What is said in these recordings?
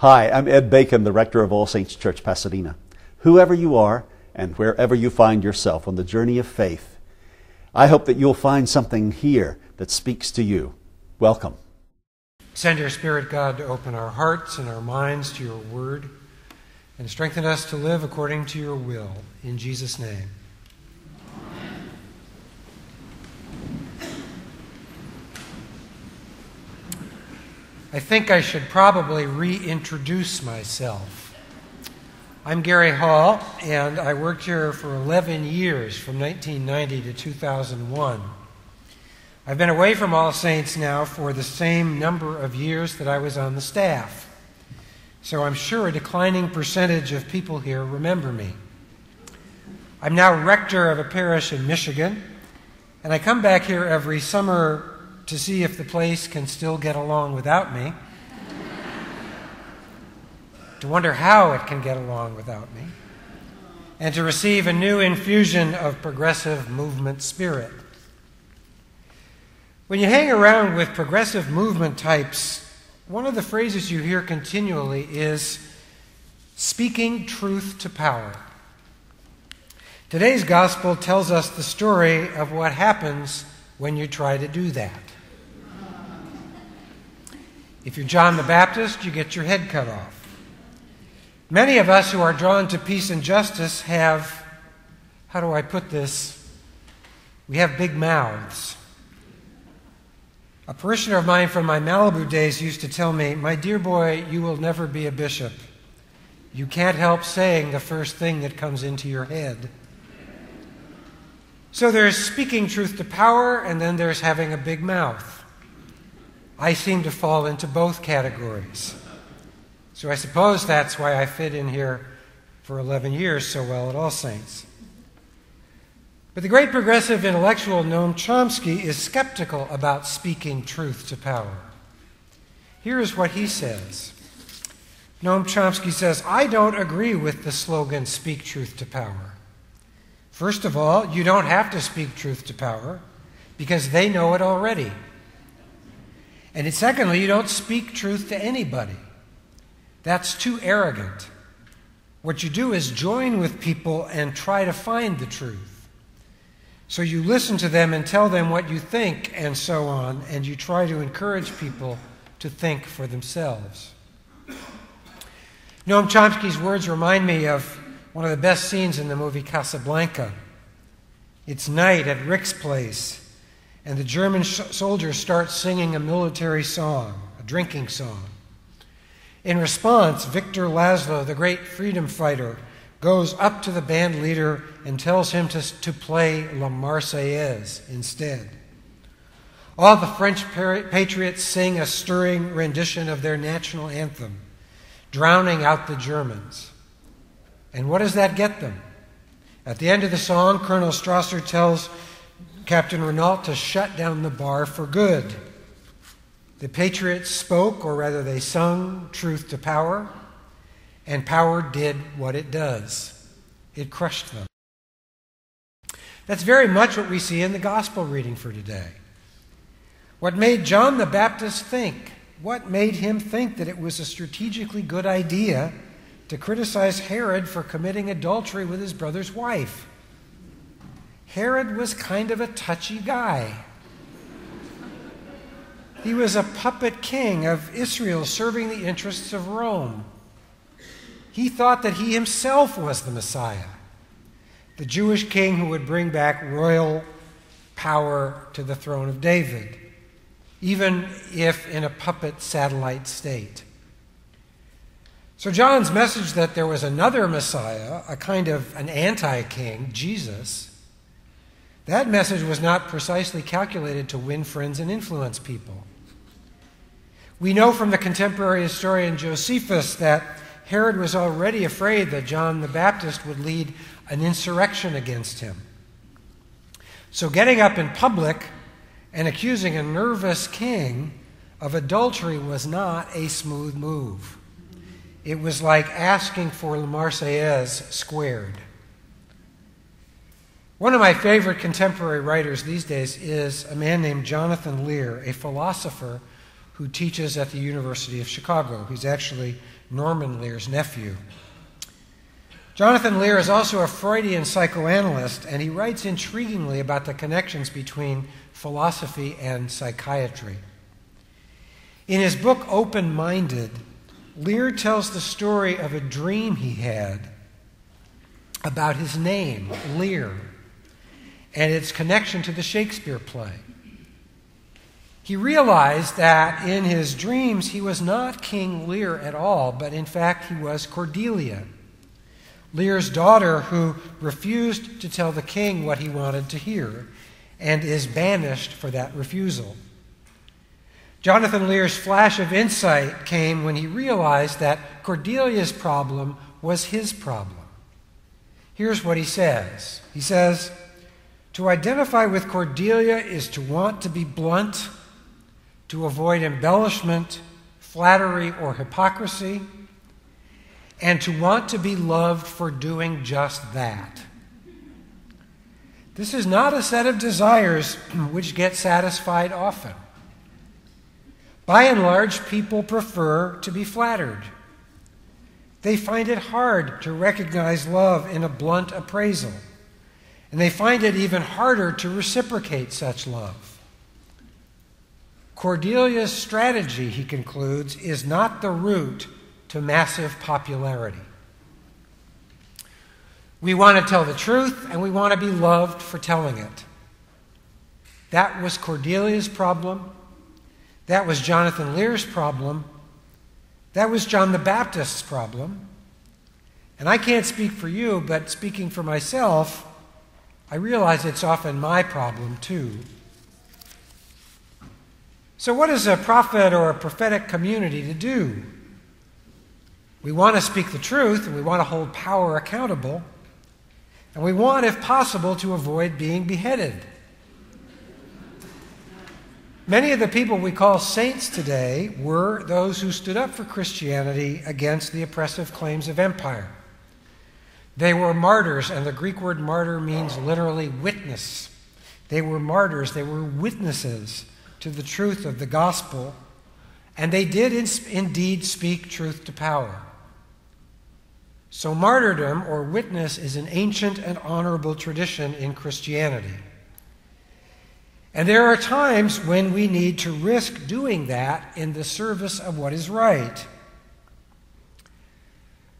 Hi, I'm Ed Bacon, the rector of All Saints Church, Pasadena. Whoever you are and wherever you find yourself on the journey of faith, I hope that you'll find something here that speaks to you. Welcome. Send your Spirit, God, to open our hearts and our minds to your word and strengthen us to live according to your will. In Jesus' name. I think I should probably reintroduce myself. I'm Gary Hall, and I worked here for 11 years, from 1990 to 2001. I've been away from All Saints now for the same number of years that I was on the staff, so I'm sure a declining percentage of people here remember me. I'm now rector of a parish in Michigan, and I come back here every summer to see if the place can still get along without me, to wonder how it can get along without me, and to receive a new infusion of progressive movement spirit. When you hang around with progressive movement types, one of the phrases you hear continually is speaking truth to power. Today's gospel tells us the story of what happens when you try to do that. If you're John the Baptist, you get your head cut off. Many of us who are drawn to peace and justice have, how do I put this? We have big mouths. A parishioner of mine from my Malibu days used to tell me, "My dear boy, you will never be a bishop. You can't help saying the first thing that comes into your head." So there's speaking truth to power, and then there's having a big mouth. I seem to fall into both categories. So I suppose that's why I fit in here for 11 years so well at All Saints. But the great progressive intellectual Noam Chomsky is skeptical about speaking truth to power. Here is what he says. Noam Chomsky says, "I don't agree with the slogan, speak truth to power. First of all, you don't have to speak truth to power because they know it already. And secondly, you don't speak truth to anybody. That's too arrogant. What you do is join with people and try to find the truth. So you listen to them and tell them what you think and so on, and you try to encourage people to think for themselves." Noam Chomsky's words remind me of one of the best scenes in the movie Casablanca. It's night at Rick's place, and the German soldiers start singing a military song, a drinking song. In response, Victor Laszlo, the great freedom fighter, goes up to the band leader and tells him to play La Marseillaise instead. All the French patriots sing a stirring rendition of their national anthem, drowning out the Germans. And what does that get them? At the end of the song, Colonel Strasser tells Captain Renault to shut down the bar for good. The patriots spoke, or rather they sung, truth to power, and power did what it does. It crushed them. That's very much what we see in the gospel reading for today. What made John the Baptist think? What made him think that it was a strategically good idea to criticize Herod for committing adultery with his brother's wife? Herod was kind of a touchy guy. He was a puppet king of Israel serving the interests of Rome. He thought that he himself was the Messiah, the Jewish king who would bring back royal power to the throne of David, even if in a puppet satellite state. So John's message that there was another Messiah, a kind of an anti-king, Jesus, that message was not precisely calculated to win friends and influence people. We know from the contemporary historian Josephus that Herod was already afraid that John the Baptist would lead an insurrection against him. So getting up in public and accusing a nervous king of adultery was not a smooth move. It was like asking for La Marseillaise squared. One of my favorite contemporary writers these days is a man named Jonathan Lear, a philosopher who teaches at the University of Chicago. He's actually Norman Lear's nephew. Jonathan Lear is also a Freudian psychoanalyst, and he writes intriguingly about the connections between philosophy and psychiatry. In his book, Open-Minded, Lear tells the story of a dream he had about his name, Lear, and its connection to the Shakespeare play. He realized that in his dreams he was not King Lear at all, but in fact he was Cordelia, Lear's daughter, who refused to tell the king what he wanted to hear and is banished for that refusal. Jonathan Lear's flash of insight came when he realized that Cordelia's problem was his problem. Here's what he says. He says, "To identify with Cordelia is to want to be blunt, to avoid embellishment, flattery, or hypocrisy, and to want to be loved for doing just that. This is not a set of desires which get satisfied often. By and large, people prefer to be flattered. They find it hard to recognize love in a blunt appraisal, and they find it even harder to reciprocate such love. Cordelia's strategy," he concludes, "is not the route to massive popularity. We want to tell the truth, and we want to be loved for telling it. That was Cordelia's problem. That was Jonathan Lear's problem. That was John the Baptist's problem. And I can't speak for you, but speaking for myself, I realize it's often my problem too." So what is a prophet or a prophetic community to do? We want to speak the truth, and we want to hold power accountable, and we want, if possible, to avoid being beheaded. Many of the people we call saints today were those who stood up for Christianity against the oppressive claims of empire. They were martyrs, and the Greek word martyr means literally witness. They were martyrs, they were witnesses to the truth of the gospel, and they did indeed speak truth to power. So martyrdom or witness is an ancient and honorable tradition in Christianity. And there are times when we need to risk doing that in the service of what is right.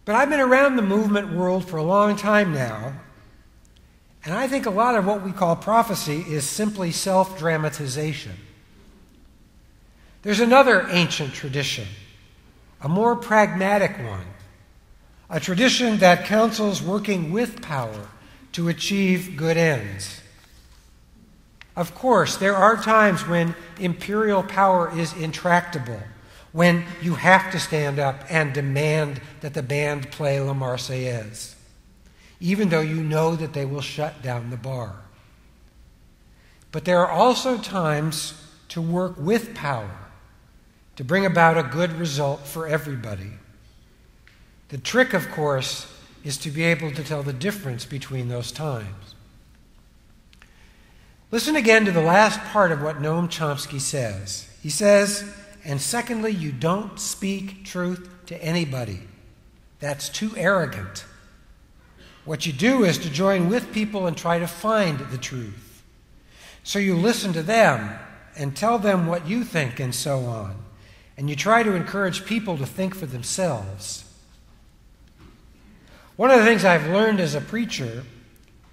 But I've been around the movement world for a long time now, and I think a lot of what we call prophecy is simply self-dramatization. There's another ancient tradition, a more pragmatic one, a tradition that counsels working with power to achieve good ends. Of course, there are times when imperial power is intractable, when you have to stand up and demand that the band play La Marseillaise, even though you know that they will shut down the bar. But there are also times to work with power, to bring about a good result for everybody. The trick, of course, is to be able to tell the difference between those times. Listen again to the last part of what Noam Chomsky says. He says, "And secondly, you don't speak truth to anybody. That's too arrogant. What you do is to join with people and try to find the truth. So you listen to them and tell them what you think and so on. And you try to encourage people to think for themselves." One of the things I've learned as a preacher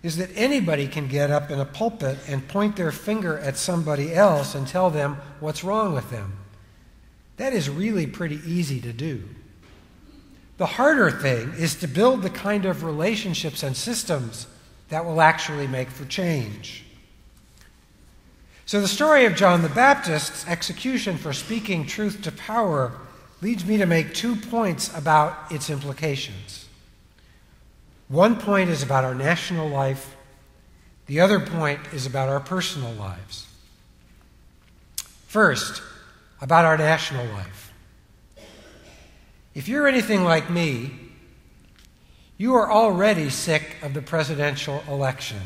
is that anybody can get up in a pulpit and point their finger at somebody else and tell them what's wrong with them. That is really pretty easy to do. The harder thing is to build the kind of relationships and systems that will actually make for change. So the story of John the Baptist's execution for speaking truth to power leads me to make 2 points about its implications. One point is about our national life. The other point is about our personal lives. First, about our national life. If you're anything like me, you are already sick of the presidential election.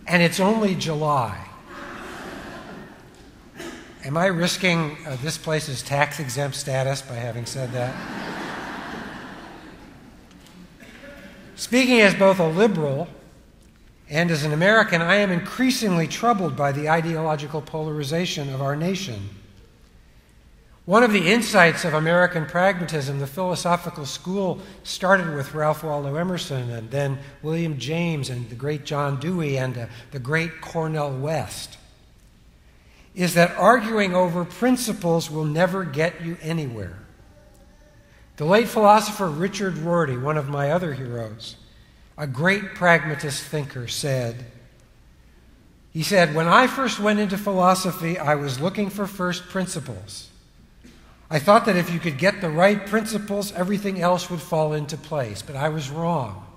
And it's only July. Am I risking this place's tax-exempt status by having said that? Speaking as both a liberal and as an American, I am increasingly troubled by the ideological polarization of our nation. One of the insights of American pragmatism, the philosophical school, started with Ralph Waldo Emerson and then William James and the great John Dewey and the great Cornel West, is that arguing over principles will never get you anywhere. The late philosopher Richard Rorty, one of my other heroes, a great pragmatist thinker, said, when I first went into philosophy, I was looking for first principles. I thought that if you could get the right principles, everything else would fall into place, but I was wrong.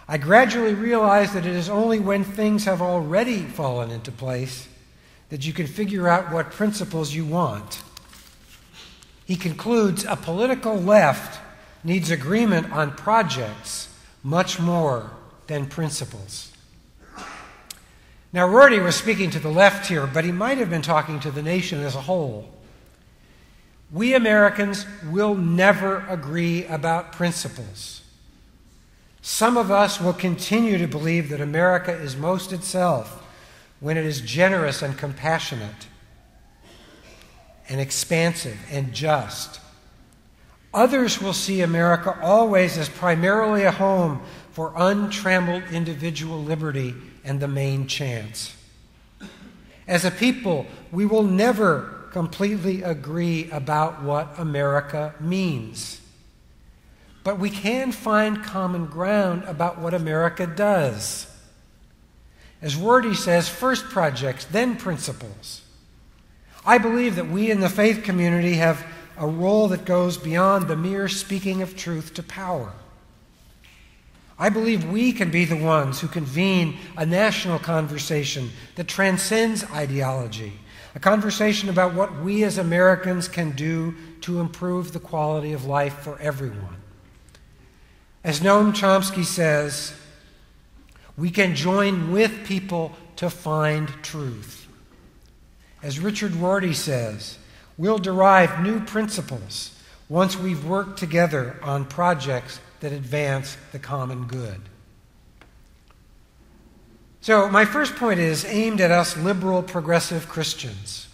I gradually realized that it is only when things have already fallen into place that you can figure out what principles you want. He concludes, a political left needs agreement on projects much more than principles. Now, Rorty was speaking to the left here, but he might have been talking to the nation as a whole. We Americans will never agree about principles. Some of us will continue to believe that America is most itself when it is generous and compassionate and expansive and just. Others will see America always as primarily a home for untrammeled individual liberty and the main chance. As a people, we will never completely agree about what America means. But we can find common ground about what America does. As Rorty says, first projects, then principles. I believe that we in the faith community have a role that goes beyond the mere speaking of truth to power. I believe we can be the ones who convene a national conversation that transcends ideology, a conversation about what we as Americans can do to improve the quality of life for everyone. As Noam Chomsky says, we can join with people to find truth. As Richard Rorty says, we'll derive new principles once we've worked together on projects that advance the common good. So my first point is aimed at us liberal, progressive Christians.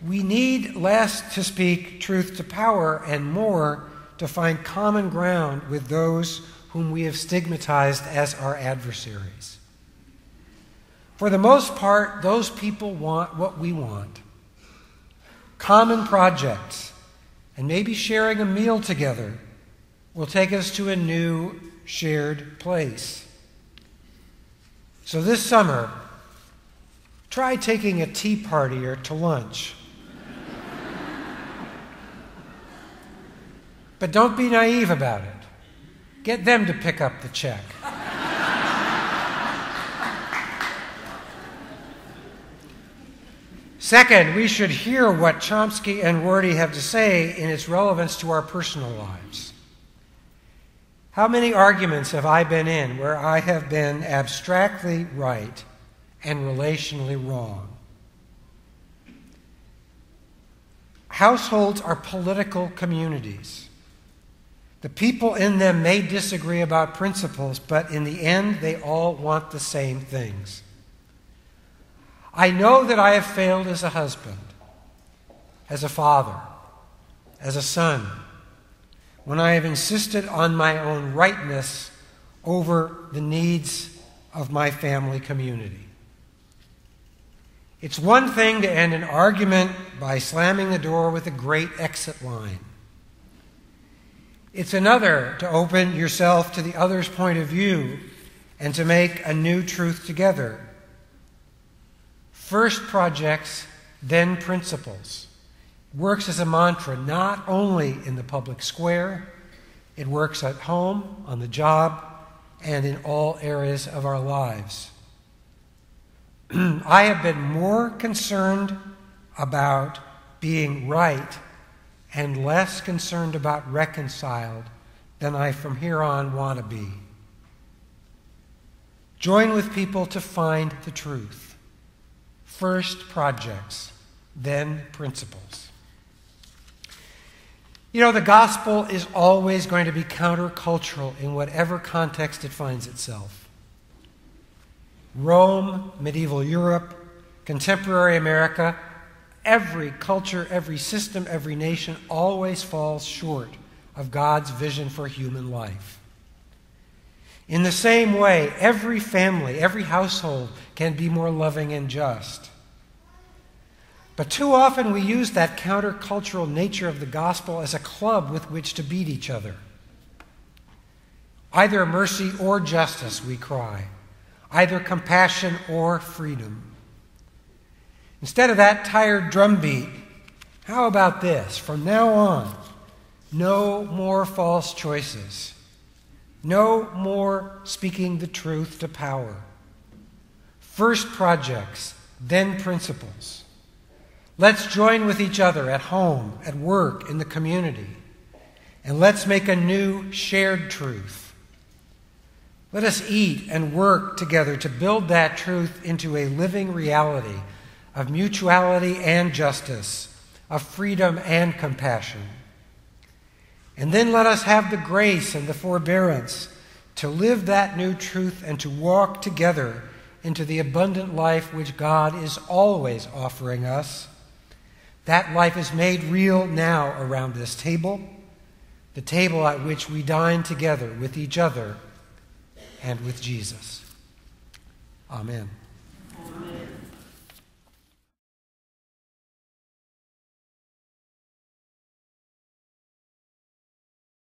We need less to speak truth to power and more to find common ground with those whom we have stigmatized as our adversaries. For the most part, those people want what we want. Common projects, and maybe sharing a meal together, will take us to a new shared place. So this summer, try taking a tea party or to lunch. But don't be naive about it. Get them to pick up the check. Second, we should hear what Chomsky and Rorty have to say in its relevance to our personal lives. How many arguments have I been in where I have been abstractly right and relationally wrong? Households are political communities. The people in them may disagree about principles, but in the end, they all want the same things. I know that I have failed as a husband, as a father, as a son, when I have insisted on my own rightness over the needs of my family community. It's one thing to end an argument by slamming the door with a great exit line. It's another to open yourself to the other's point of view and to make a new truth together. First projects, then principles. Works as a mantra not only in the public square, it works at home, on the job, and in all areas of our lives. I have been more concerned about being right and less concerned about reconciled than I from here on want to be. Join with people to find the truth. First projects, then principles. You know, the gospel is always going to be countercultural in whatever context it finds itself. Rome, medieval Europe, contemporary America, every culture, every system, every nation always falls short of God's vision for human life. In the same way, every family, every household can be more loving and just. But too often we use that countercultural nature of the gospel as a club with which to beat each other. Either mercy or justice, we cry. Either compassion or freedom. Instead of that tired drumbeat, how about this? From now on, no more false choices. No more speaking the truth to power. First projects, then principles. Let's join with each other at home, at work, in the community. And let's make a new shared truth. Let us eat and work together to build that truth into a living reality of mutuality and justice, of freedom and compassion. And then let us have the grace and the forbearance to live that new truth and to walk together into the abundant life which God is always offering us. That life is made real now around this table, the table at which we dine together with each other and with Jesus. Amen.